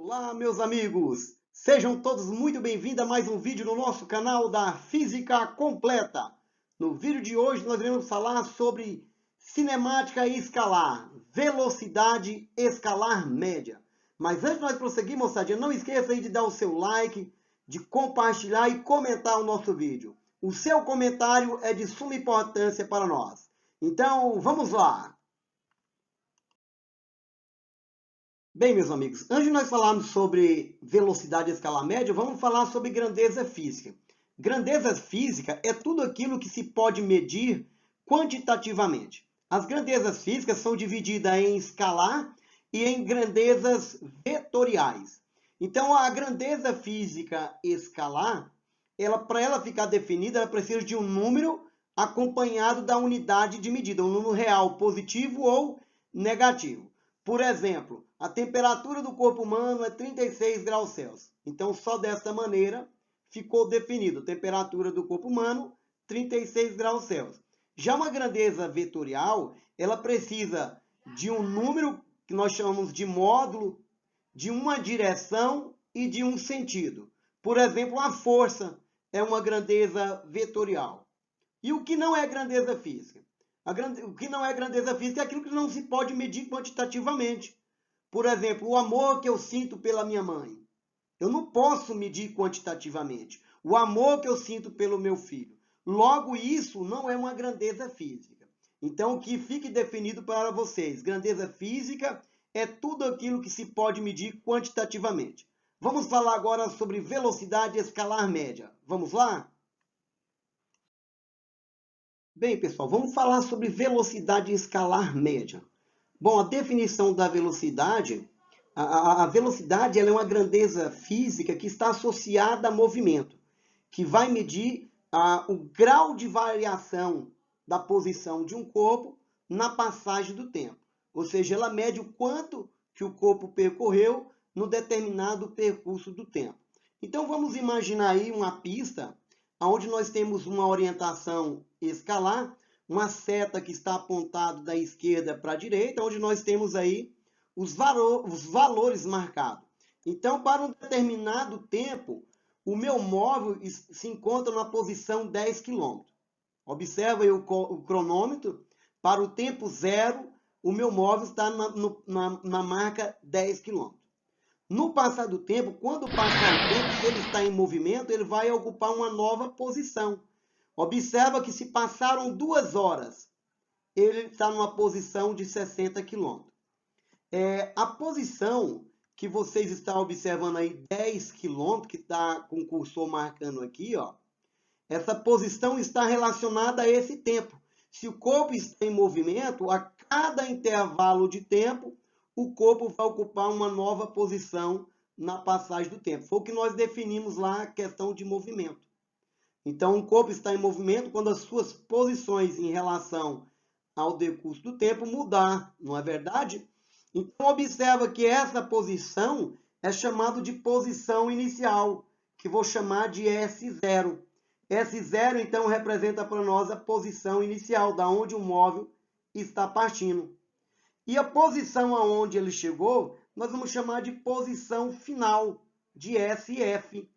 Olá, meus amigos! Sejam todos muito bem-vindos a mais um vídeo no nosso canal da Física Completa. No vídeo de hoje nós iremos falar sobre cinemática escalar, velocidade escalar média. Mas antes de nós prosseguir, moçadinha, não esqueça aí de dar o seu like, de compartilhar e comentar o nosso vídeo. O seu comentário é de suma importância para nós. Então, vamos lá! Bem, meus amigos, antes de nós falarmos sobre velocidade escalar média, vamos falar sobre grandeza física. Grandeza física é tudo aquilo que se pode medir quantitativamente. As grandezas físicas são divididas em escalar e em grandezas vetoriais. Então, a grandeza física escalar, para ela ficar definida, ela precisa de um número acompanhado da unidade de medida, um número real positivo ou negativo. Por exemplo, a temperatura do corpo humano é 36 graus Celsius. Então, só desta maneira ficou definido. A temperatura do corpo humano, 36 graus Celsius. Já uma grandeza vetorial, ela precisa de um número que nós chamamos de módulo, de uma direção e de um sentido. Por exemplo, a força é uma grandeza vetorial. E o que não é grandeza física? O que não é grandeza física é aquilo que não se pode medir quantitativamente. Por exemplo, o amor que eu sinto pela minha mãe. Eu não posso medir quantitativamente. O amor que eu sinto pelo meu filho. Logo, isso não é uma grandeza física. Então, que fique definido para vocês. Grandeza física é tudo aquilo que se pode medir quantitativamente. Vamos falar agora sobre velocidade escalar média. Vamos lá? Bem, pessoal, vamos falar sobre velocidade escalar média. Bom, a definição da velocidade, a velocidade ela é uma grandeza física que está associada a movimento, que vai medir o grau de variação da posição de um corpo na passagem do tempo. Ou seja, ela mede o quanto que o corpo percorreu no determinado percurso do tempo. Então, vamos imaginar aí uma pista onde nós temos uma orientação escalar, uma seta que está apontada da esquerda para a direita, onde nós temos aí os valores marcados. Então, para um determinado tempo, o meu móvel se encontra na posição 10 km. Observa aí o cronômetro. Para o tempo zero, o meu móvel está na marca 10 km. No passar do tempo, quando passar o tempo, se ele está em movimento, ele vai ocupar uma nova posição. Observa que se passaram 2 horas, ele está numa posição de 60 km. A posição que vocês estão observando aí, 10 km, que está com o cursor marcando aqui, ó, essa posição está relacionada a esse tempo. Se o corpo está em movimento, a cada intervalo de tempo, o corpo vai ocupar uma nova posição na passagem do tempo. Foi o que nós definimos lá, a questão de movimento. Então, o corpo está em movimento quando as suas posições em relação ao decurso do tempo mudar, não é verdade? Então, observa que essa posição é chamada de posição inicial, que vou chamar de S0. S0, então, representa para nós a posição inicial, da onde o móvel está partindo. E a posição aonde ele chegou, nós vamos chamar de posição final, de SF.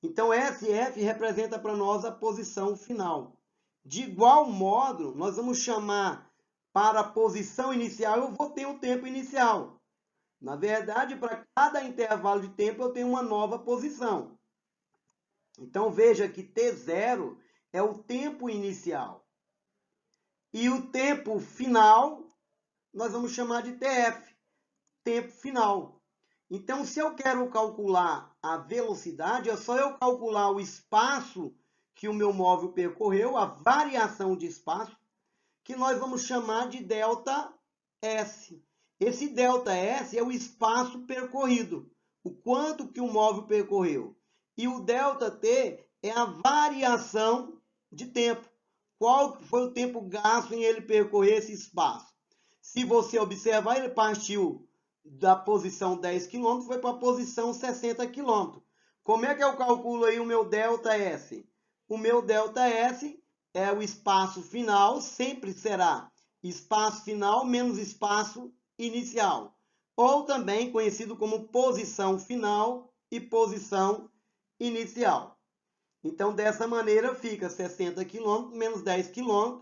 Então, SF representa para nós a posição final. De igual modo, nós vamos chamar para a posição inicial, eu vou ter o tempo inicial. Na verdade, para cada intervalo de tempo, eu tenho uma nova posição. Então, veja que T0 é o tempo inicial. E o tempo final, nós vamos chamar de TF, tempo final. Então, se eu quero calcular a velocidade, é só eu calcular o espaço que o meu móvel percorreu, a variação de espaço, que nós vamos chamar de ΔS. Esse ΔS é o espaço percorrido, o quanto que o móvel percorreu. E o ΔT é a variação de tempo. Qual foi o tempo gasto em ele percorrer esse espaço? Se você observar, ele partiu da posição 10 km, foi para a posição 60 km. Como é que eu calculo aí o meu ΔS? O meu ΔS é o espaço final, sempre será espaço final menos espaço inicial. ou também conhecido como posição final e posição inicial. Então, dessa maneira, fica 60 km menos 10 km.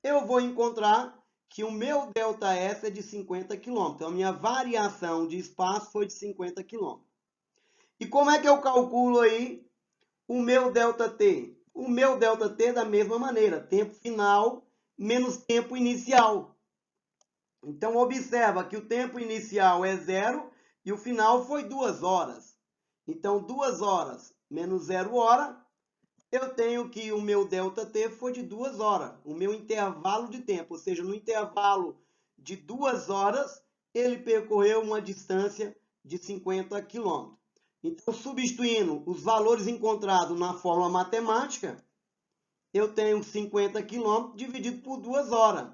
Eu vou encontrar que o meu ΔS é de 50 km. Então, a minha variação de espaço foi de 50 km. E como é que eu calculo aí o meu ΔT? O meu ΔT é da mesma maneira, tempo final menos tempo inicial. Então, observa que o tempo inicial é 0 e o final foi 2 horas. Então, 2 horas menos 0 hora, eu tenho que o meu ΔT foi de 2 horas. O meu intervalo de tempo, ou seja, no intervalo de 2 horas, ele percorreu uma distância de 50 km. Então, substituindo os valores encontrados na fórmula matemática, eu tenho 50 km dividido por 2 horas.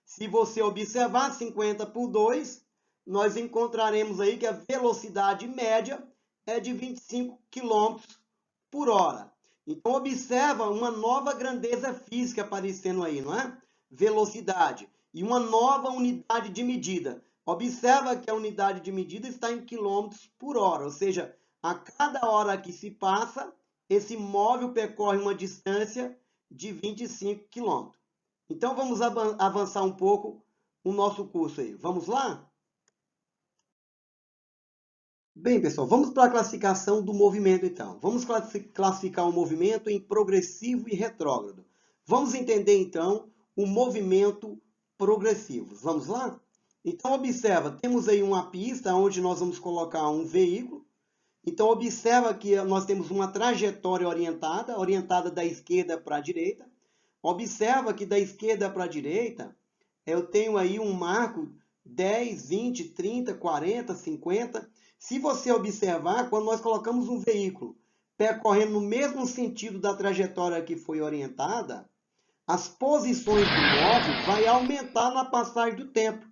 Se você observar 50 por 2, nós encontraremos aí que a velocidade média é de 25 km por hora. Então, observa uma nova grandeza física aparecendo aí, não é? Velocidade. E uma nova unidade de medida. Observa que a unidade de medida está em quilômetros por hora, ou seja, a cada hora que se passa, esse móvel percorre uma distância de 25 quilômetros. Então, vamos avançar um pouco o nosso curso aí. Vamos lá? Bem, pessoal, vamos para a classificação do movimento, então. Vamos classificar o movimento em progressivo e retrógrado. Vamos entender, então, o movimento progressivo. Vamos lá? Então, observa, temos aí uma pista onde nós vamos colocar um veículo. Então, observa que nós temos uma trajetória orientada da esquerda para a direita. Observa que da esquerda para a direita, eu tenho aí um marco 10, 20, 30, 40, 50. Se você observar, quando nós colocamos um veículo percorrendo no mesmo sentido da trajetória que foi orientada, as posições do móvel vai aumentar na passagem do tempo.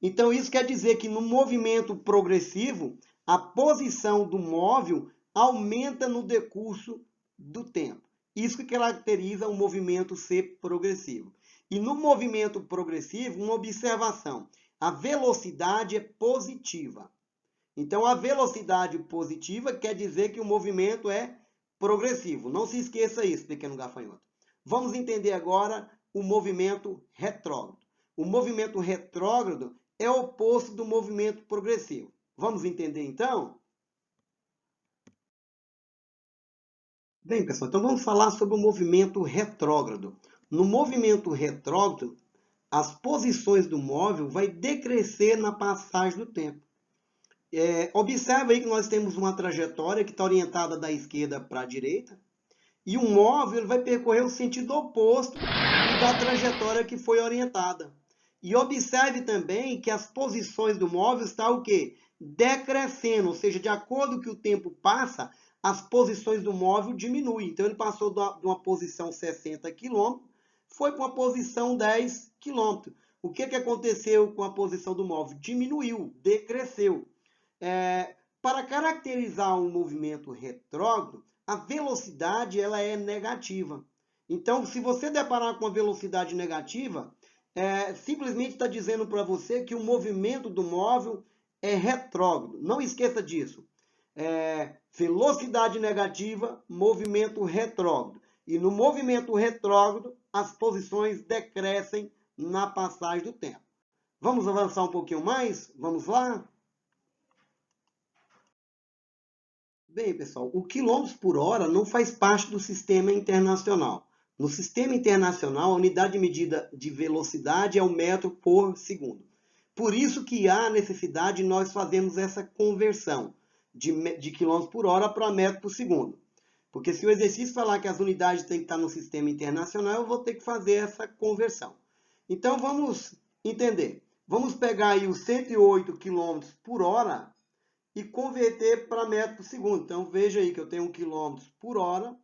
Então, isso quer dizer que no movimento progressivo, a posição do móvel aumenta no decurso do tempo. Isso que caracteriza o movimento ser progressivo. E no movimento progressivo, uma observação: a velocidade é positiva. Então, a velocidade positiva quer dizer que o movimento é progressivo. Não se esqueça isso, pequeno gafanhoto. Vamos entender agora o movimento retrógrado. O movimento retrógrado é o oposto do movimento progressivo. Vamos entender então? Bem, pessoal, então vamos falar sobre o movimento retrógrado. No movimento retrógrado, as posições do móvel vai decrescer na passagem do tempo. Observe aí que nós temos uma trajetória que está orientada da esquerda para a direita, e o móvel ele vai percorrer o sentido oposto da trajetória que foi orientada. E observe também que as posições do móvel estão o quê? Decrescendo, ou seja, de acordo com que o tempo passa, as posições do móvel diminuem. Então, ele passou de uma posição 60 km, foi para uma posição 10 km. O que aconteceu com a posição do móvel? Diminuiu, decresceu. Para caracterizar um movimento retrógrado, a velocidade ela é negativa. Então, se você deparar com uma velocidade negativa, simplesmente está dizendo para você que o movimento do móvel é retrógrado. Não esqueça disso. Velocidade negativa, movimento retrógrado. E no movimento retrógrado, as posições decrescem na passagem do tempo. Vamos avançar um pouquinho mais? Vamos lá? Bem, pessoal, o quilômetros por hora não faz parte do sistema internacional. No sistema internacional, a unidade de medida de velocidade é o metro por segundo. Por isso que há necessidade de nós fazermos essa conversão de quilômetros por hora para metro por segundo. Porque se o exercício falar que as unidades têm que estar no sistema internacional, eu vou ter que fazer essa conversão. Então, vamos entender. Vamos pegar aí os 108 km por hora e converter para metro por segundo. Então, veja aí que eu tenho 1 km por hora.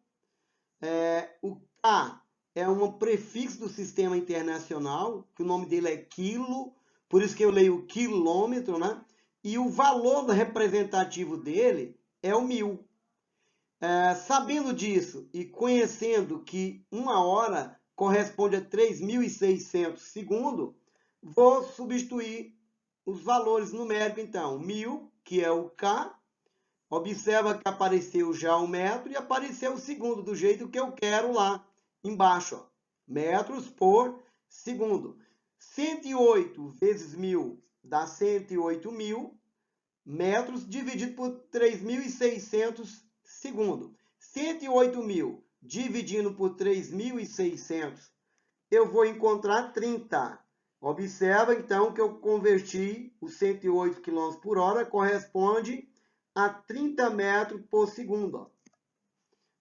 O K é um prefixo do sistema internacional, que o nome dele é quilo, por isso que eu leio quilômetro, né? E o valor representativo dele é o 1000. Sabendo disso e conhecendo que 1 hora corresponde a 3.600 segundos, vou substituir os valores numéricos, então. 1000, que é o K. Observa que apareceu já o metro e apareceu o segundo, do jeito que eu quero lá embaixo. Ó. Metros por segundo. 108 vezes 1000 dá 108.000 metros, dividido por 3.600 segundos. 108.000 dividindo por 3.600, eu vou encontrar 30. Observa, então, que eu converti os 108 km por hora, corresponde a 30 metros por segundo. Ó.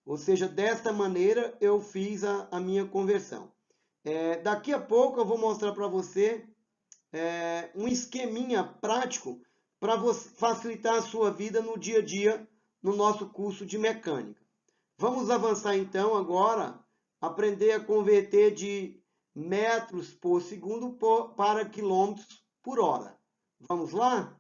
Ou seja, desta maneira eu fiz a minha conversão. Daqui a pouco eu vou mostrar para você um esqueminha prático para facilitar a sua vida no dia a dia no nosso curso de mecânica. Vamos avançar então agora, aprender a converter de metros por segundo para quilômetros por hora. Vamos lá?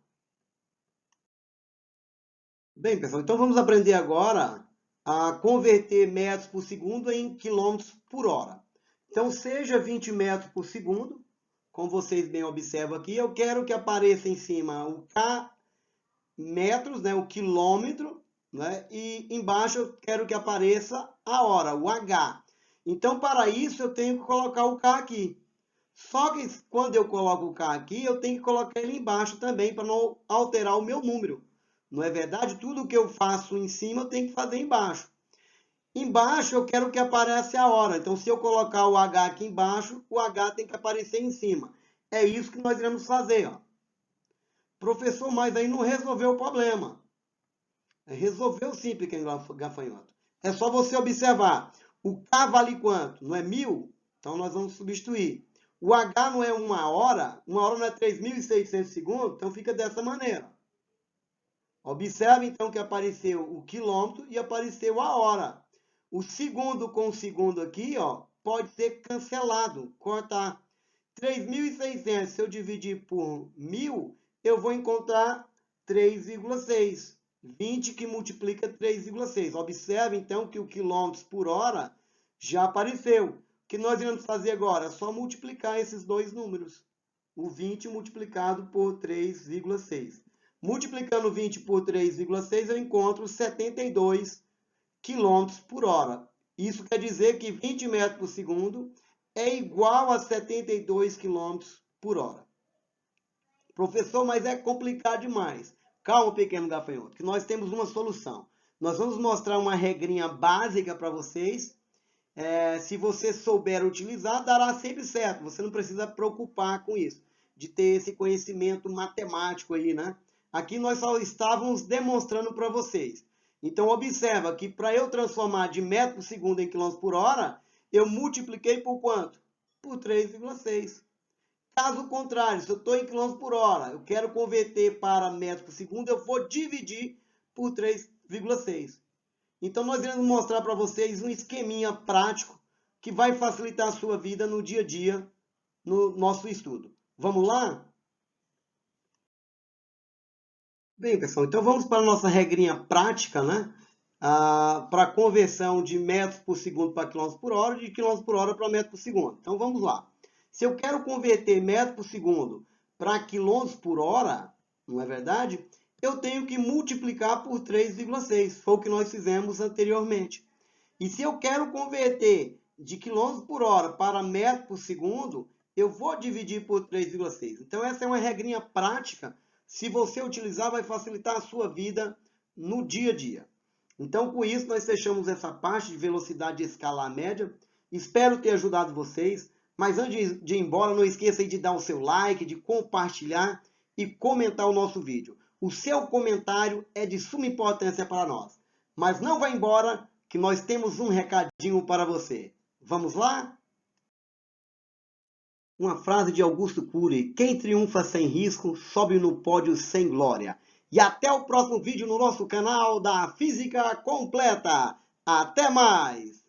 Bem, pessoal, então vamos aprender agora a converter metros por segundo em quilômetros por hora. Então, seja 20 metros por segundo, como vocês bem observam aqui, eu quero que apareça em cima o K metros, né, o quilômetro, né, e embaixo eu quero que apareça a hora, o H. Então, para isso, eu tenho que colocar o K aqui. Só que quando eu coloco o K aqui, eu tenho que colocar ele embaixo também, para não alterar o meu número. Não é verdade? Tudo que eu faço em cima, eu tenho que fazer embaixo. Embaixo, eu quero que apareça a hora. Então, se eu colocar o H aqui embaixo, o H tem que aparecer em cima. É isso que nós iremos fazer. Ó. Professor, mas aí não resolveu o problema. Resolveu sim, pequeno gafanhoto. É só você observar. O K vale quanto? Não é 1000? Então, nós vamos substituir. O H não é uma hora não é 3.600 segundos, então fica dessa maneira. Observe, então, que apareceu o quilômetro e apareceu a hora. O segundo com o segundo aqui, ó, pode ser cancelado, cortar. 3.600, se eu dividir por 1000, eu vou encontrar 3,6. 20 que multiplica 3,6. Observe, então, que o quilômetros por hora já apareceu. O que nós iremos fazer agora? É só multiplicar esses dois números. O 20 multiplicado por 3,6. Multiplicando 20 por 3,6, eu encontro 72 km por hora. Isso quer dizer que 20 metros por segundo é igual a 72 km por hora. Professor, mas é complicado demais. Calma, pequeno gafanhoto, que nós temos uma solução. Nós vamos mostrar uma regrinha básica para vocês. Se você souber utilizar, dará sempre certo. Você não precisa preocupar com isso, de ter esse conhecimento matemático aí, né? Aqui nós só estávamos demonstrando para vocês. Então, observa que para eu transformar de metro por segundo em quilômetro por hora, eu multipliquei por quanto? Por 3,6. Caso contrário, se eu estou em quilômetros por hora, eu quero converter para metro por segundo, eu vou dividir por 3,6. Então, nós iremos mostrar para vocês um esqueminha prático que vai facilitar a sua vida no dia a dia, no nosso estudo. Vamos lá? Bem, pessoal, então vamos para a nossa regrinha prática, né? Para a conversão de metros por segundo para quilômetros por hora, de quilômetros por hora para metro por segundo. Então, vamos lá. Se eu quero converter metro por segundo para quilômetros por hora, não é verdade? Eu tenho que multiplicar por 3,6. Foi o que nós fizemos anteriormente. E se eu quero converter de quilômetros por hora para metro por segundo, eu vou dividir por 3,6. Então, essa é uma regrinha prática. Se você utilizar, vai facilitar a sua vida no dia a dia. Então, com isso, nós fechamos essa parte de velocidade escalar média. Espero ter ajudado vocês. Mas antes de ir embora, não esqueça de dar o seu like, de compartilhar e comentar o nosso vídeo. O seu comentário é de suma importância para nós. Mas não vá embora, que nós temos um recadinho para você. Vamos lá? Uma frase de Augusto Cury: quem triunfa sem risco, sobe no pódio sem glória. E até o próximo vídeo no nosso canal da Física Completa. Até mais!